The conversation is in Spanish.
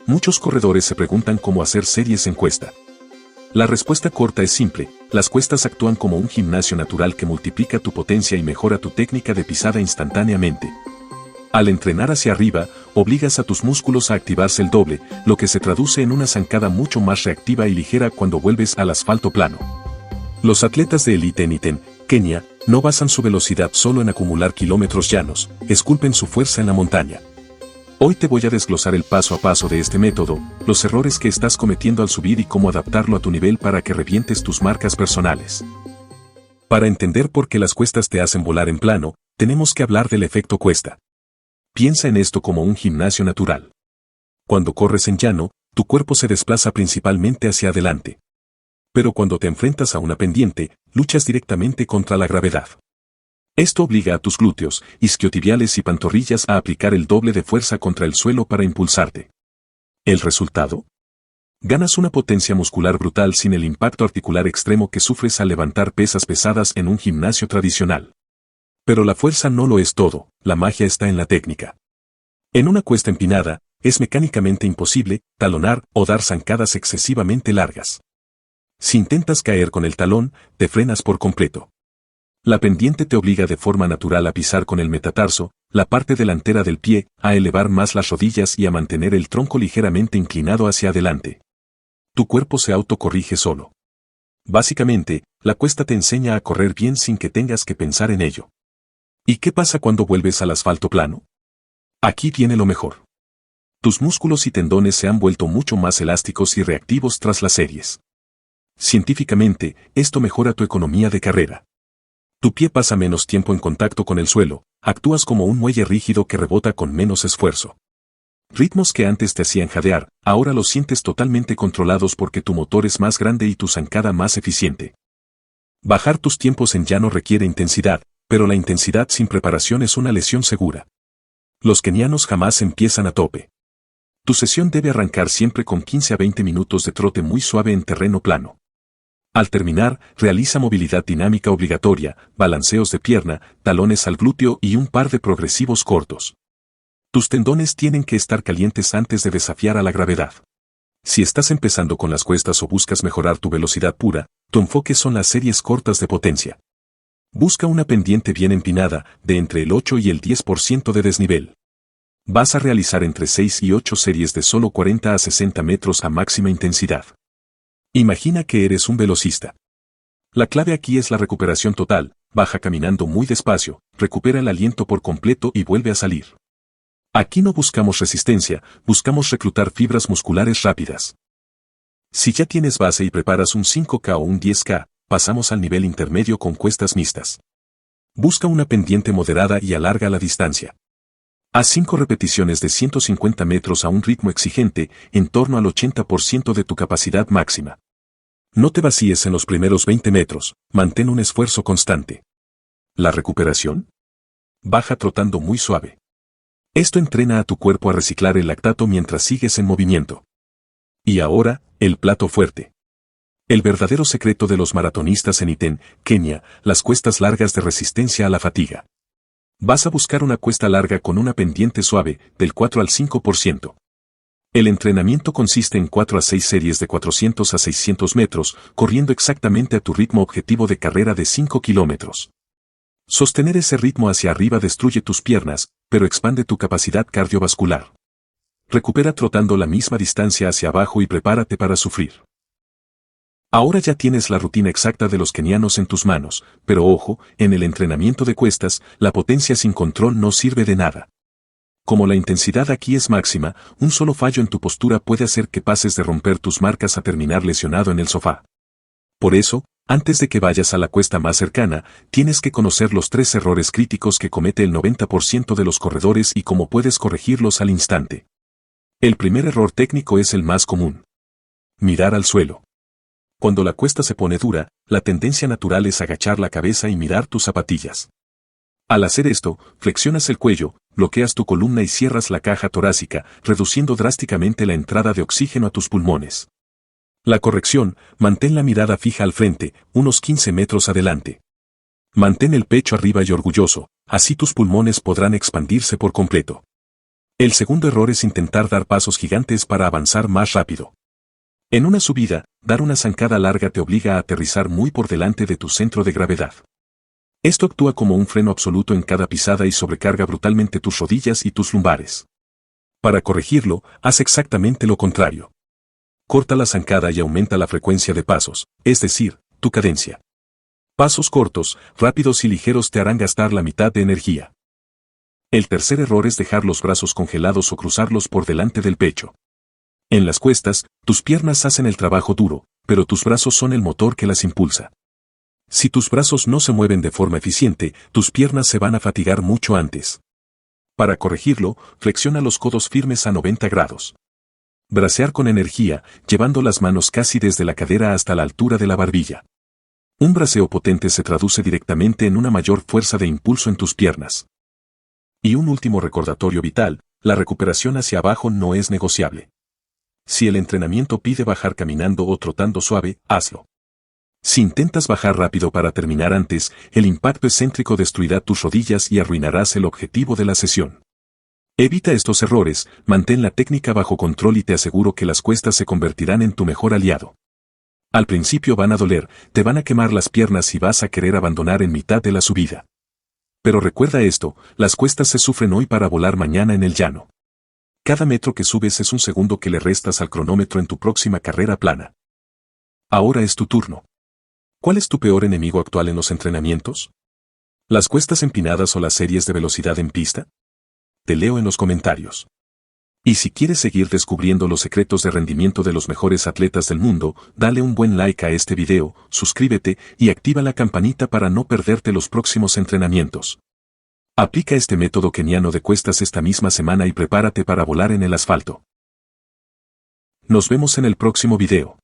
Muchos corredores se preguntan cómo hacer series en cuesta. La respuesta corta es simple: las cuestas actúan como un gimnasio natural que multiplica tu potencia y mejora tu técnica de pisada instantáneamente. Al entrenar hacia arriba, obligas a tus músculos a activarse el doble, lo que se traduce en una zancada mucho más reactiva y ligera cuando vuelves al asfalto plano. Los atletas de élite en Kenia no basan su velocidad solo en acumular kilómetros llanos, esculpen su fuerza en la montaña. Hoy te voy a desglosar el paso a paso de este método, los errores que estás cometiendo al subir y cómo adaptarlo a tu nivel para que revientes tus marcas personales. Para entender por qué las cuestas te hacen volar en plano, tenemos que hablar del efecto cuesta. Piensa en esto como un gimnasio natural. Cuando corres en llano, tu cuerpo se desplaza principalmente hacia adelante. Pero cuando te enfrentas a una pendiente, luchas directamente contra la gravedad. Esto obliga a tus glúteos, isquiotibiales y pantorrillas a aplicar el doble de fuerza contra el suelo para impulsarte. ¿El resultado? Ganas una potencia muscular brutal sin el impacto articular extremo que sufres al levantar pesas pesadas en un gimnasio tradicional. Pero la fuerza no lo es todo, la magia está en la técnica. En una cuesta empinada, es mecánicamente imposible talonar o dar zancadas excesivamente largas. Si intentas caer con el talón, te frenas por completo. La pendiente te obliga de forma natural a pisar con el metatarso, la parte delantera del pie, a elevar más las rodillas y a mantener el tronco ligeramente inclinado hacia adelante. Tu cuerpo se autocorrige solo. Básicamente, la cuesta te enseña a correr bien sin que tengas que pensar en ello. ¿Y qué pasa cuando vuelves al asfalto plano? Aquí viene lo mejor. Tus músculos y tendones se han vuelto mucho más elásticos y reactivos tras las series. Científicamente, esto mejora tu economía de carrera. Tu pie pasa menos tiempo en contacto con el suelo, actúas como un muelle rígido que rebota con menos esfuerzo. Ritmos que antes te hacían jadear, ahora los sientes totalmente controlados porque tu motor es más grande y tu zancada más eficiente. Bajar tus tiempos en llano requiere intensidad, pero la intensidad sin preparación es una lesión segura. Los kenianos jamás empiezan a tope. Tu sesión debe arrancar siempre con 15 a 20 minutos de trote muy suave en terreno plano. Al terminar, realiza movilidad dinámica obligatoria, balanceos de pierna, talones al glúteo y un par de progresivos cortos. Tus tendones tienen que estar calientes antes de desafiar a la gravedad. Si estás empezando con las cuestas o buscas mejorar tu velocidad pura, tu enfoque son las series cortas de potencia. Busca una pendiente bien empinada, de entre el 8 y el 10% de desnivel. Vas a realizar entre 6 y 8 series de solo 40 a 60 metros a máxima intensidad. Imagina que eres un velocista. La clave aquí es la recuperación total: baja caminando muy despacio, recupera el aliento por completo y vuelve a salir. Aquí no buscamos resistencia, buscamos reclutar fibras musculares rápidas. Si ya tienes base y preparas un 5K o un 10K, pasamos al nivel intermedio con cuestas mixtas. Busca una pendiente moderada y alarga la distancia. Haz 5 repeticiones de 150 metros a un ritmo exigente, en torno al 80% de tu capacidad máxima. No te vacíes en los primeros 20 metros, mantén un esfuerzo constante. ¿La recuperación? Baja trotando muy suave. Esto entrena a tu cuerpo a reciclar el lactato mientras sigues en movimiento. Y ahora, el plato fuerte. El verdadero secreto de los maratonistas en Kenia, las cuestas largas de resistencia a la fatiga. Vas a buscar una cuesta larga con una pendiente suave, del 4 al 5%. El entrenamiento consiste en 4 a 6 series de 400 a 600 metros, corriendo exactamente a tu ritmo objetivo de carrera de 5 kilómetros. Sostener ese ritmo hacia arriba destruye tus piernas, pero expande tu capacidad cardiovascular. Recupera trotando la misma distancia hacia abajo y prepárate para sufrir. Ahora ya tienes la rutina exacta de los kenianos en tus manos, pero ojo, en el entrenamiento de cuestas, la potencia sin control no sirve de nada. Como la intensidad aquí es máxima, un solo fallo en tu postura puede hacer que pases de romper tus marcas a terminar lesionado en el sofá. Por eso, antes de que vayas a la cuesta más cercana, tienes que conocer los 3 errores críticos que comete el 90% de los corredores y cómo puedes corregirlos al instante. El primer error técnico es el más común. Mirar al suelo. Cuando la cuesta se pone dura, la tendencia natural es agachar la cabeza y mirar tus zapatillas. Al hacer esto, flexionas el cuello, bloqueas tu columna y cierras la caja torácica, reduciendo drásticamente la entrada de oxígeno a tus pulmones. La corrección: mantén la mirada fija al frente, unos 15 metros adelante. Mantén el pecho arriba y orgulloso, así tus pulmones podrán expandirse por completo. El segundo error es intentar dar pasos gigantes para avanzar más rápido. En una subida, dar una zancada larga te obliga a aterrizar muy por delante de tu centro de gravedad. Esto actúa como un freno absoluto en cada pisada y sobrecarga brutalmente tus rodillas y tus lumbares. Para corregirlo, haz exactamente lo contrario. Corta la zancada y aumenta la frecuencia de pasos, es decir, tu cadencia. Pasos cortos, rápidos y ligeros te harán gastar la mitad de energía. El tercer error es dejar los brazos congelados o cruzarlos por delante del pecho. En las cuestas, tus piernas hacen el trabajo duro, pero tus brazos son el motor que las impulsa. Si tus brazos no se mueven de forma eficiente, tus piernas se van a fatigar mucho antes. Para corregirlo, flexiona los codos firmes a 90 grados. Bracear con energía, llevando las manos casi desde la cadera hasta la altura de la barbilla. Un braceo potente se traduce directamente en una mayor fuerza de impulso en tus piernas. Y un último recordatorio vital, la recuperación hacia abajo no es negociable. Si el entrenamiento pide bajar caminando o trotando suave, hazlo. Si intentas bajar rápido para terminar antes, el impacto excéntrico destruirá tus rodillas y arruinarás el objetivo de la sesión. Evita estos errores, mantén la técnica bajo control y te aseguro que las cuestas se convertirán en tu mejor aliado. Al principio van a doler, te van a quemar las piernas y vas a querer abandonar en mitad de la subida. Pero recuerda esto, las cuestas se sufren hoy para volar mañana en el llano. Cada metro que subes es un segundo que le restas al cronómetro en tu próxima carrera plana. Ahora es tu turno. ¿Cuál es tu peor enemigo actual en los entrenamientos? ¿Las cuestas empinadas o las series de velocidad en pista? Te leo en los comentarios. Y si quieres seguir descubriendo los secretos de rendimiento de los mejores atletas del mundo, dale un buen like a este video, suscríbete y activa la campanita para no perderte los próximos entrenamientos. Aplica este método keniano de cuestas esta misma semana y prepárate para volar en el asfalto. Nos vemos en el próximo video.